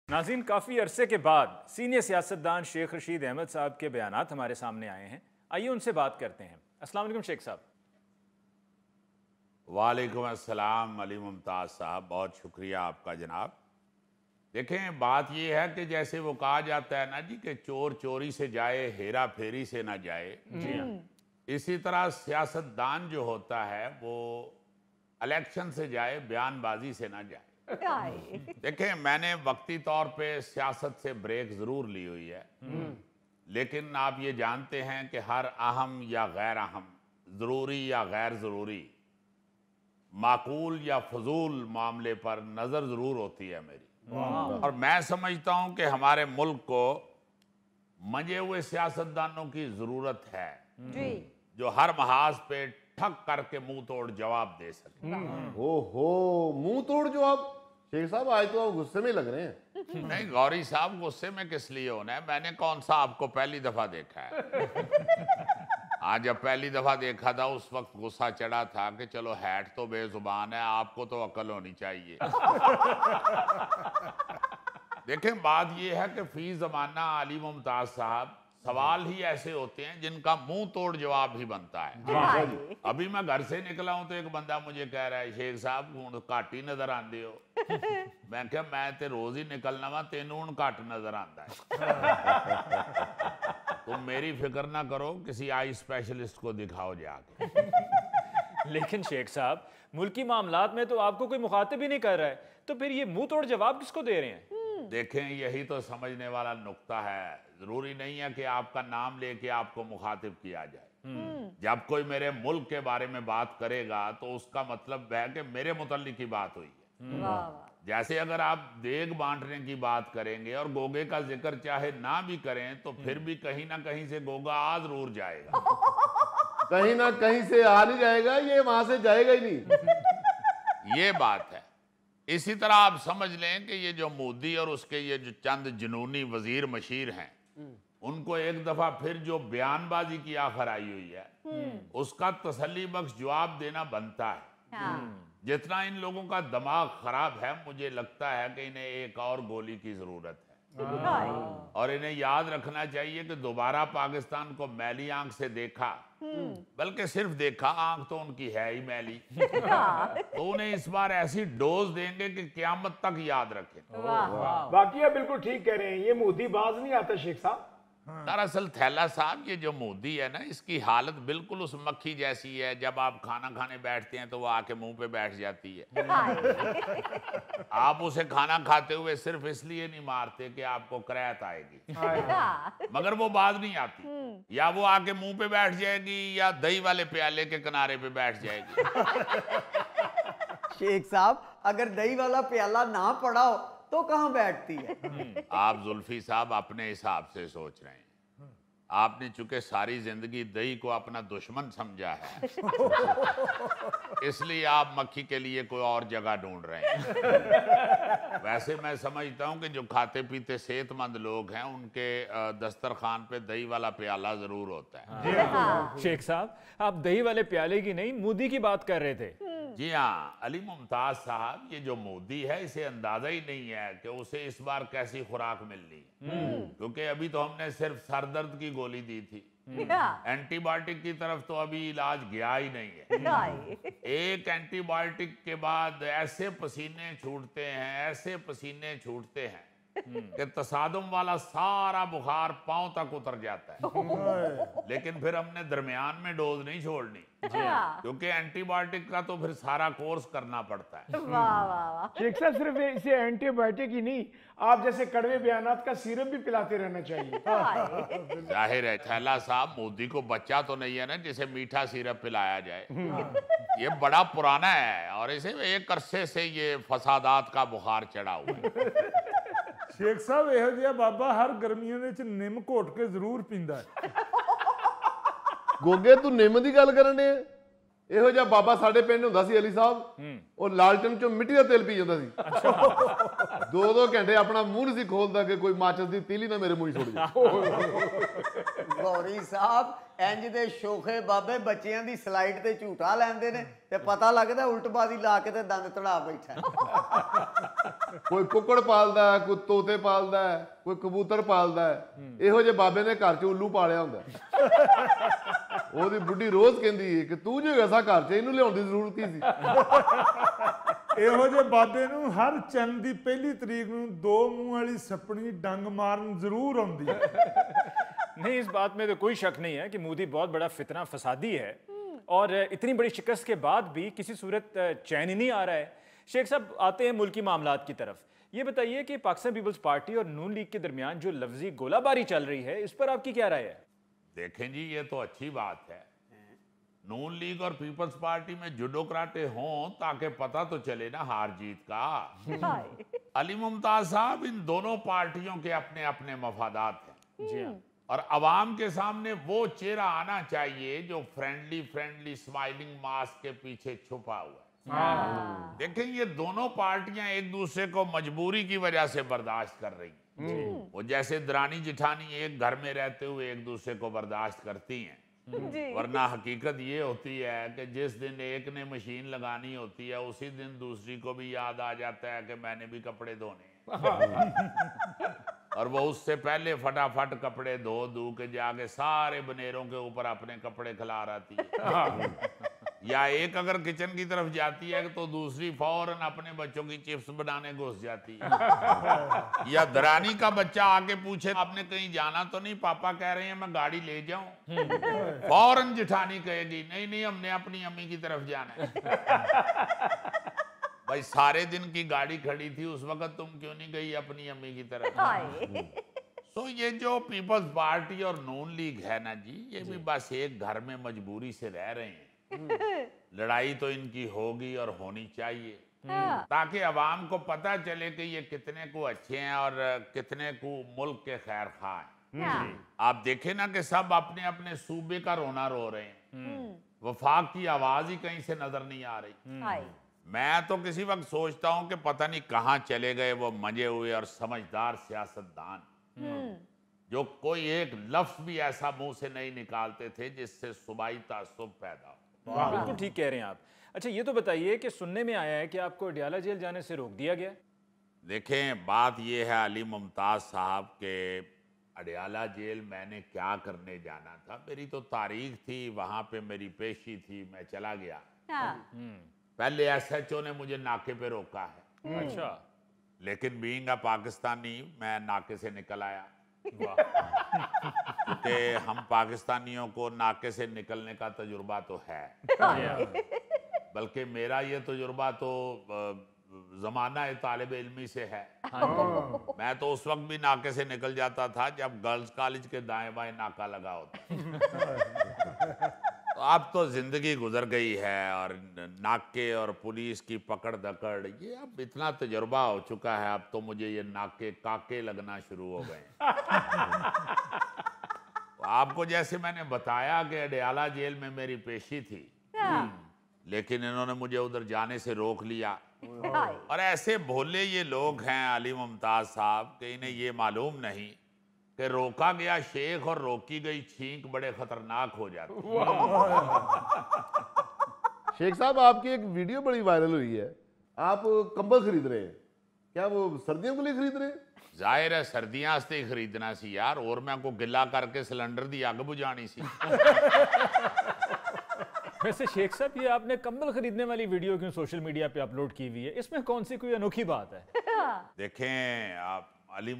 नाज़रीन, काफ़ी अरसे के बाद सीनियर सियासतदान शेख रशीद अहमद साहब के बयानात हमारे सामने आए हैं। आइए उनसे बात करते हैं। अस्सलाम वालेकुम शेख साहब। वालेकुम अस्सलाम अली मुमताज़ साहब, बहुत शुक्रिया आपका जनाब। देखें, बात यह है कि जैसे वो कहा जाता है ना जी कि चोर चोरी से जाए हेरा फेरी से ना जाए, जी हाँ। इसी तरह सियासतदान जो होता है वो इलेक्शन से जाए बयानबाजी से ना जाए। देखें, मैंने वक्ती तौर पे सियासत से ब्रेक ज़रूर ली हुई है, लेकिन आप ये जानते हैं कि हर अहम या गैर अहम, ज़रूरी या गैर ज़रूरी, माकूल या फजूल मामले पर नज़र ज़रूर होती है मेरी। और मैं समझता हूँ कि हमारे मुल्क को मंजे हुए सियासतदानों की ज़रूरत है जी। जो हर महाज पे ठक करके मुंह तोड़ जवाब दे सके। ओहो, मुंह तोड़ जवाब। शेख साहब, आज तो आप गुस्से में लग रहे हैं। नहीं गौरी साहब, गुस्से में किस लिए होना है? मैंने कौन सा आपको पहली दफा देखा है? आज जब पहली दफा देखा था उस वक्त गुस्सा चढ़ा था कि चलो हैट तो बेजुबान है, आपको तो अकल होनी चाहिए। देखें, बात यह है कि फी जमाना अली मुमताज साहब, सवाल ही ऐसे होते हैं जिनका मुंह तोड़ जवाब ही बनता है। अभी मैं घर से निकला हूं तो एक बंदा मुझे कह रहा है, शेख साहब हुण घट ही नजर आंदे हो। मैं क्या, मैं तो रोज ही निकलना वा, तेनू हुण घट नजर आंदा है। तुम मेरी फिक्र ना करो, किसी आई स्पेशलिस्ट को दिखाओ जाके। लेकिन शेख साहब, मुल्की मामलात में तो आपको कोई मुखातिब ही नहीं कर रहा है, तो फिर ये मुंह तोड़ जवाब किसको दे रहे हैं? देखें, यही तो समझने वाला नुक्ता है। जरूरी नहीं है कि आपका नाम लेके आपको मुखातिब किया जाए। जब कोई मेरे मुल्क के बारे में बात करेगा तो उसका मतलब है कि मेरे मुतल्लिक की बात हुई है। वाह वाह। जैसे अगर आप देग बांटने की बात करेंगे और गोगे का जिक्र चाहे ना भी करें तो फिर भी कहीं ना कहीं से गोगा आ जरूर जाएगा। कहीं ना कहीं से आ नहीं जाएगा, ये वहां से जाएगा ही नहीं। ये बात है। इसी तरह आप समझ लें कि ये जो मोदी और उसके ये जो चंद जुनूनी वजीर मशीर हैं, उनको एक दफा फिर जो बयानबाजी की आखिर आई हुई है उसका तसल्ली बख्श जवाब देना बनता है। जितना इन लोगों का दिमाग खराब है, मुझे लगता है कि इन्हें एक और गोली की जरूरत है। और इन्हें याद रखना चाहिए कि दोबारा पाकिस्तान को मैली आंख से देखा, बल्कि सिर्फ देखा, आंख तो उनकी है ही मैली। तो उन्हें इस बार ऐसी डोज देंगे कि क़यामत तक याद रखें। बाकी आप बिल्कुल ठीक कह रहे हैं, ये मोदी बाज नहीं आता शेख साहब। दरअसल थैला साहब, ये जो मोदी है ना, इसकी हालत बिल्कुल उस मक्खी जैसी है। जब आप खाना खाने बैठते हैं तो वो आके मुंह पे बैठ जाती है। आप उसे खाना खाते हुए सिर्फ इसलिए नहीं मारते कि आपको करैत आएगी, मगर वो बाज नहीं आती। या वो आके मुंह पे बैठ जाएगी या दही वाले प्याले के किनारे पे बैठ जाएगी। शेख साहब, अगर दही वाला प्याला ना पड़ा हो तो कहां बैठती है? आप जुल्फी साहब अपने हिसाब से सोच रहे हैं। आपने चूंकि सारी जिंदगी दही को अपना दुश्मन समझा है, इसलिए आप मक्खी के लिए कोई और जगह ढूंढ रहे हैं। वैसे मैं समझता हूं कि जो खाते पीते सेहतमंद लोग हैं उनके दस्तरखान पे दही वाला प्याला जरूर होता है। शेख साहब, आप दही वाले प्याले की नहीं, मोदी की बात कर रहे थे। जी हाँ अली मुमताज साहब, ये जो मोदी है इसे अंदाजा ही नहीं है कि उसे इस बार कैसी खुराक मिलनी है। क्योंकि अभी तो हमने सिर्फ सरदर्द की गोली दी थी, एंटीबायोटिक की तरफ तो अभी इलाज गया ही नहीं है। एक एंटीबायोटिक के बाद ऐसे पसीने छूटते हैं, ऐसे पसीने छूटते हैं कि तसादुम वाला सारा बुखार पांव तक उतर जाता है। लेकिन फिर हमने दरमियान में डोज नहीं छोड़नी, क्योंकि एंटीबायोटिक का तो फिर सारा कोर्स करना पड़ता है। वाह वाह वाह। शेख साहब, सिर्फ इसे एंटीबायोटिक ही नहीं, आप जैसे कड़वे बयानात का सीरप भी पिलाते रहना चाहिए। जाहिर है थैला साहब, मोदी को बच्चा तो नहीं है ना जिसे मीठा सिरप पिलाया जाए। ये बड़ा पुराना है और इसे एक अरसे से ये फसादात का बुखार चढ़ा हुआ है। शेख साहब, ਇਹੋ ਜਿਹਾ ਬਾਬਾ ਹਰ ਗਰਮੀਆਂ ਦੇ ਵਿੱਚ ਨਿੰਮ ਘੋਟ ਕੇ ਜ਼ਰੂਰ ਪੀਂਦਾ ਹੈ। ਗੋਗੇ, ਤੂੰ ਨਿੰਮ ਦੀ ਗੱਲ ਕਰਨ ਦੇ? ਇਹੋ ਜਿਹਾ ਬਾਬਾ ਸਾਡੇ ਪਿੰਡ ਹੁੰਦਾ ਸੀ ਅਲੀ ਸਾਹਿਬ, ਉਹ ਲਾਲਟਨ ਚੋਂ ਮਿੱਟੀ ਦਾ ਤੇਲ ਪੀ ਜਾਂਦਾ ਸੀ। 2-2 ਘੰਟੇ ਆਪਣਾ ਮੂੰਹ ਨਹੀਂ ਸੀ ਖੋਲਦਾ ਕਿ ਕੋਈ ਮਾਚਸ ਦੀ ਤੀਲੀ ਨਾ ਮੇਰੇ ਮੂੰਹ 'ਚ ਸੁੱਟ ਜਾਏ। ਗੌਰੀ ਸਾਹਿਬ, ਇੰਜ ਦੇ ਸ਼ੋਖੇ ਬਾਬੇ ਬੱਚਿਆਂ ਦੀ ਸਲਾਈਡ ਤੇ ਝੂਟਾ ਲੈਂਦੇ ਨੇ ਤੇ ਪਤਾ ਲੱਗਦਾ ਉਲਟਬਾਜ਼ੀ ਲਾ ਕੇ ਤੇ ਦੰਦ ਤੜਾ ਬੈਠਾ। ਕੋਈ ਕੁੱਕੜ ਪਾਲਦਾ ਹੈ, ਕੋਈ ਤੋਤੇ ਪਾਲਦਾ ਹੈ, ਕੋਈ ਕਬੂਤਰ ਪਾਲਦਾ ਹੈ। ਇਹੋ ਜਿਹੇ ਬਾਬੇ ਨੇ ਘਰ 'ਚ ਉੱਲੂ ਪਾਲਿਆ ਹੁੰਦਾ। ਉਹਦੀ ਬੁੱਢੀ ਰੋਜ਼ ਕਹਿੰਦੀ ਹੈ ਕਿ ਤੂੰ ਜੋ ਐਸਾ ਘਰ 'ਚ ਇਹਨੂੰ ਲਿਆਉਣ ਦੀ ਜ਼ਰੂਰਤ ਕੀ ਸੀ। ਇਹੋ ਜਿਹੇ ਬਾਬੇ ਨੂੰ ਹਰ ਚੰਦ ਦੀ ਪਹਿਲੀ ਤਰੀਕ ਨੂੰ 2 ਮੂੰਹ ਵਾਲੀ ਸੱਪਣੀ ਡੰਗ ਮਾਰਨ ਜ਼ਰੂਰ ਆਉਂਦੀ ਹੈ। नहीं, इस बात में तो कोई शक नहीं है कि मोदी बहुत बड़ा फितना फसादी है और इतनी बड़ी शिकस्त के बाद भी किसी सूरत चैन ही नहीं आ रहा है। शेख साहब, आते हैं मुल्की मामलात की तरफ। ये बताइए कि पाकिस्तान पीपल्स पार्टी और नून लीग के दरमियान जो लफ्जी गोलाबारी चल रही है, इस पर आपकी क्या राय है? देखें जी, ये तो अच्छी बात है। नून लीग और पीपल्स पार्टी में जुडोक्राटे हों ताकि पता तो चले ना हार जीत का। अली मुमताज साहब, इन दोनों पार्टियों के अपने अपने मफादात हैं जी हाँ। और अवाम के सामने वो चेहरा आना चाहिए जो फ्रेंडली स्माइलिंग मास्क के पीछे छुपा हुआ है। देखें, ये दोनों पार्टियां एक दूसरे को मजबूरी की वजह से बर्दाश्त कर रही हैं। वो जैसे दरानी जिठानी एक घर में रहते हुए एक दूसरे को बर्दाश्त करती हैं, वरना हकीकत ये होती है कि जिस दिन एक ने मशीन लगानी होती है उसी दिन दूसरी को भी याद आ जाता है कि मैंने भी कपड़े धोने हैं। और वो उससे पहले फटाफट कपड़े धो के जाके सारे बनेरों के ऊपर अपने कपड़े खिलार आती है। या एक अगर किचन की तरफ जाती है तो दूसरी फौरन अपने बच्चों की चिप्स बनाने घुस जाती है। या दरानी का बच्चा आके पूछे आपने कहीं जाना तो नहीं, पापा कह रहे हैं मैं गाड़ी ले जाऊं, फौरन जिठानी कहेगी नहीं नहीं हमने अपनी अम्मी की तरफ जाना है। भाई सारे दिन की गाड़ी खड़ी थी, उस वक्त तुम क्यों नहीं गई अपनी अम्मी की तरफ? तो ये जो पीपल्स पार्टी और नून लीग है ना जी, ये भी बस एक घर में मजबूरी से रह रहे हैं। लड़ाई तो इनकी होगी और होनी चाहिए ताकि अवाम को पता चले कि ये कितने को अच्छे हैं और कितने को मुल्क के खैर खा हैं। आप देखें ना कि सब अपने अपने सूबे का रोना रो रहे हैं, वफाक की आवाज ही कहीं से नजर नहीं आ रही। मैं तो किसी वक्त सोचता हूं कि पता नहीं कहां चले गए वो मंजे हुए और समझदार सियासतदान जो कोई एक लफ्ज भी ऐसा मुंह से नहीं निकालते थे जिससे सुबाई तासुब पैदा हो। बिल्कुल ठीक कह रहे हैं आप। अच्छा, ये तो बताइए कि सुनने में आया है कि आपको अडियाला जेल जाने से रोक दिया गया। देखें, बात ये है अली मुमताज साहब के अडियाला जेल मैंने क्या करने जाना था। मेरी तो तारीख थी, वहां पे मेरी पेशी थी, मैं चला गया। पहले SHO ने मुझे नाके पे रोका है। अच्छा। लेकिन बीइंग अ पाकिस्तानी मैं नाके से निकल आया। कि हम पाकिस्तानियों को नाके से निकलने का तजुर्बा तो है, बल्कि मेरा ये तजुर्बा तो जमाना तालिब इल्मी से है। मैं तो उस वक्त भी नाके से निकल जाता था जब गर्ल्स कॉलेज के दाएं बाएं नाका लगा होता। तो अब तो जिंदगी गुजर गई है और नाके और पुलिस की पकड़ दकड़ ये अब इतना तजुर्बा हो चुका है, अब तो मुझे ये नाके काके लगना शुरू हो गए। तो आपको जैसे मैंने बताया कि अडियाला जेल में मेरी पेशी थी, लेकिन इन्होंने मुझे उधर जाने से रोक लिया। और ऐसे भोले ये लोग हैं अली मुमताज साहब कि इन्हें ये मालूम नहीं कि रोका गया शेख और रोकी गई छींक बड़े खतरनाक हो जाते हैं। शेख साहब, आपकी एक वीडियो बड़ी वायरल हुई है, आप कंबल खरीद रहे हैं, क्या वो सर्दियों के लिए खरीद रहे हैं? जाहिर है सर्दियां आस्ते ही खरीदना सी यार, और मैं को गिला करके सिलेंडर दी अग बुझानी सी। वैसे शेख साहब, ये आपने कंबल खरीदने वाली वीडियो क्यों सोशल मीडिया पे अपलोड की हुई है? इसमें कौन सी कोई अनोखी बात है? देखें आप, अली